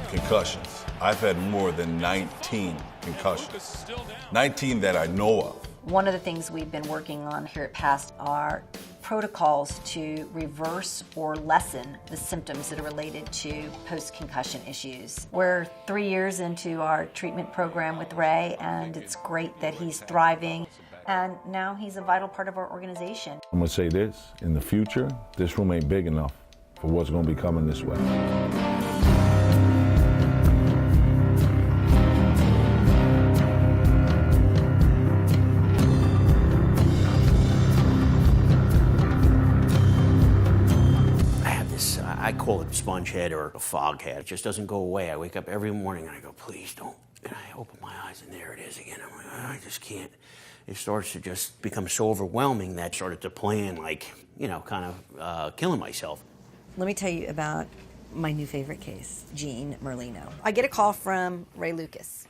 concussions. I've had more than 19 concussions. 19 that I know of. One of the things we've been working on here at PAST are protocols to reverse or lessen the symptoms that are related to post-concussion issues. We're 3 years into our treatment program with Ray, and it's great that he's thriving, and now he's a vital part of our organization. I'm gonna say this, in the future, this room ain't big enough for what's gonna be coming this way. I call it sponge head or a fog head. It just doesn't go away. I wake up every morning and I go, please don't. And I open my eyes and there it is again. I'm like, I just can't. It starts to just become so overwhelming that I started to plan like, you know, kind of killing myself. Let me tell you about my new favorite case, Gene Merlino. I get a call from Ray Lucas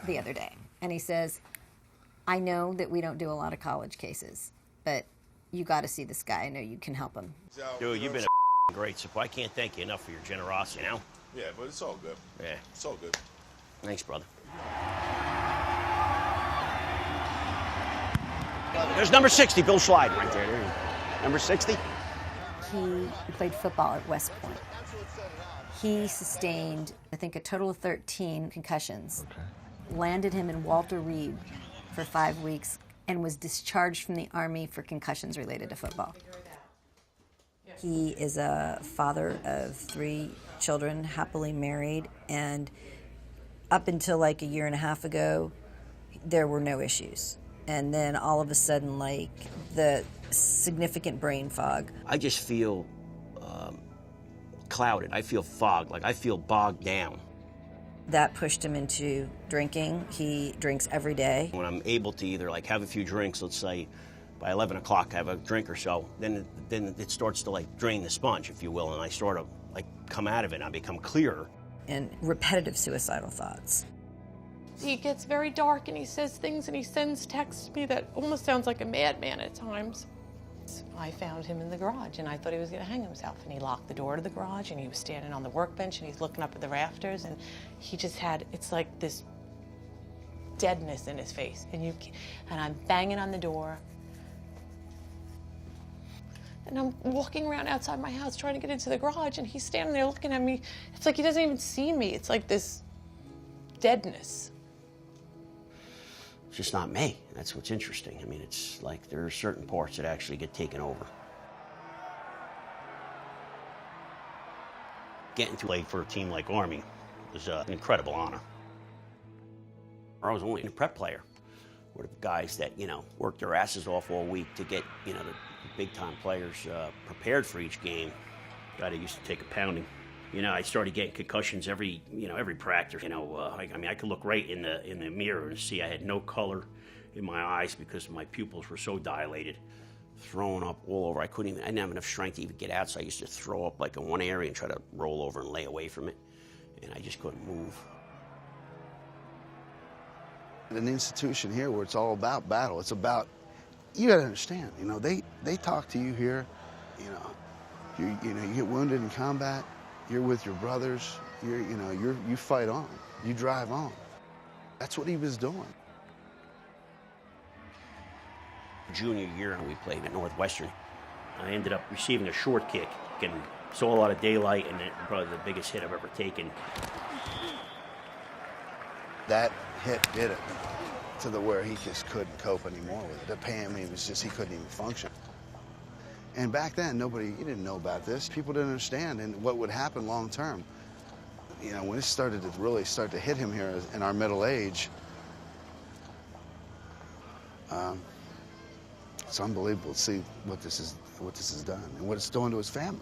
the other day, and he says, I know that we don't do a lot of college cases, but you got to see this guy. I know you can help him. Dude, you've been a great support. I can't thank you enough for your generosity, you know? Yeah, but it's all good. Yeah. It's all good. Thanks, brother. There's number 60, Bill Schliden, right there. Number 60? He played football at West Point. He sustained, I think, a total of 13 concussions. Okay. Landed him in Walter Reed for 5 weeks and was discharged from the Army for concussions related to football. He is a father of 3 children, happily married, and up until like a year and a half ago, there were no issues. And then all of a sudden, like, the significant brain fog. I just feel clouded. I feel fogged, like I feel bogged down. That pushed him into drinking. He drinks every day. When I'm able to either like have a few drinks, let's say by 11 o'clock have a drink or so, then it starts to like drain the sponge, if you will, and I sort of like come out of it and I become clearer. And repetitive suicidal thoughts. He gets very dark and he says things and he sends texts to me that almost sounds like a madman at times. I found him in the garage and I thought he was going to hang himself, and he locked the door to the garage and he was standing on the workbench and he's looking up at the rafters, and he just had, it's like this deadness in his face, and I'm banging on the door and I'm walking around outside my house trying to get into the garage, and he's standing there looking at me. It's like he doesn't even see me. It's like this deadness. It's just not me. That's what's interesting. I mean, it's like there are certain parts that actually get taken over. Getting to play for a team like Army was an incredible honor. I was only a prep player. We're the guys that, you know, work their asses off all week to get, you know, the big-time players prepared for each game. God, I used to take a pounding. You know, I started getting concussions every practice. You know, I mean, I could look right in the mirror and see I had no color in my eyes because my pupils were so dilated, throwing up all over. I didn't have enough strength to even get out, so I used to throw up like in one area and try to roll over and lay away from it, and I just couldn't move. An institution here where it's all about battle. It's about, you gotta understand, you know, they talk to you here, you get wounded in combat, you're with your brothers, you fight on, you drive on. That's what he was doing. Junior year, we played at Northwestern. I ended up receiving a short kick and saw a lot of daylight, and probably the biggest hit I've ever taken. That hit did it to the where he just couldn't cope anymore with it. The pain, he couldn't even function. And back then, you didn't know about this. People didn't understand and what would happen long term. You know, when it started to really start to hit him here in our middle age, it's unbelievable to see what this has done and what it's doing to his family.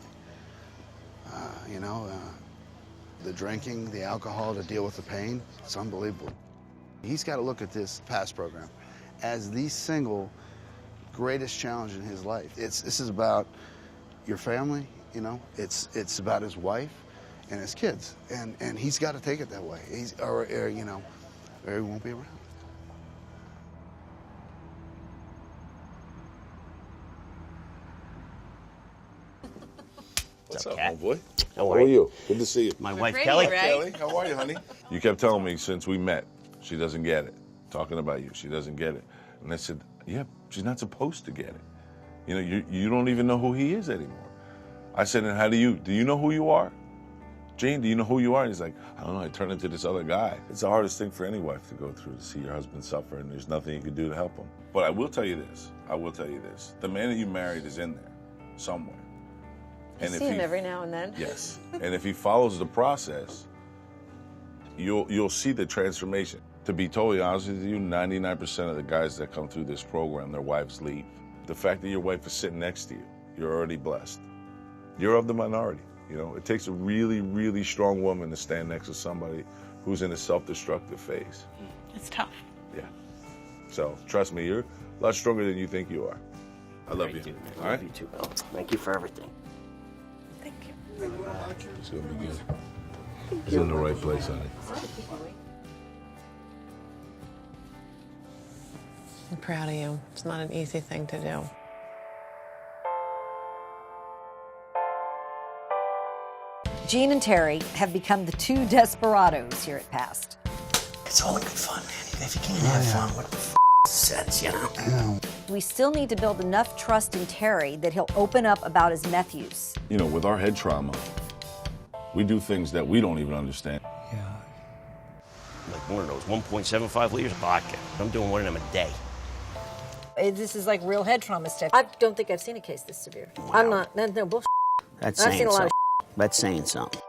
The drinking, the alcohol to deal with the pain, it's unbelievable. He's got to look at this PAST program as the single greatest challenge in his life. This is about your family, you know. It's about his wife and his kids, and he's got to take it that way. Or he won't be around. What's up, homeboy? How How are you? Good to see you. My wife, radio, Kelly. right? Kelly, how are you, honey? You kept telling me since we met, she doesn't get it. Talking about you, she doesn't get it. And I said, yeah, she's not supposed to get it. You know, you don't even know who he is anymore. I said, and how do you know who you are? Gene, do you know who you are? And he's like, I don't know, I turned into this other guy. It's the hardest thing for any wife to go through, to see your husband suffer, and there's nothing you can do to help him. But I will tell you this, the man that you married is in there, somewhere. You see him every now and then. Yes, and if he follows the process, you'll see the transformation. To be totally honest with you, 99% of the guys that come through this program, their wives leave. The fact that your wife is sitting next to you, you're already blessed. You're of the minority. You know, it takes a really, really strong woman to stand next to somebody who's in a self-destructive phase. It's tough. Yeah. So trust me, you're a lot stronger than you think you are. I love you. All I right? love you too, Bill. Thank you for everything. Thank you. It's gonna be good. He's in the right place, honey. I'm proud of you. It's not an easy thing to do. Gene and Terry have become the two desperados here at Past. It's all in good fun, man. If you can't have fun, what the sense, you know? We still need to build enough trust in Terry that he'll open up about his meth use. You know, with our head trauma, we do things that we don't even understand. Like one of those 1.75 liters of vodka. I'm doing one of them a day. This is like real head trauma stuff. I don't think I've seen a case this severe. Wow. I'm not, no bullshit. That's I've saying seen a lot of something. That's saying something.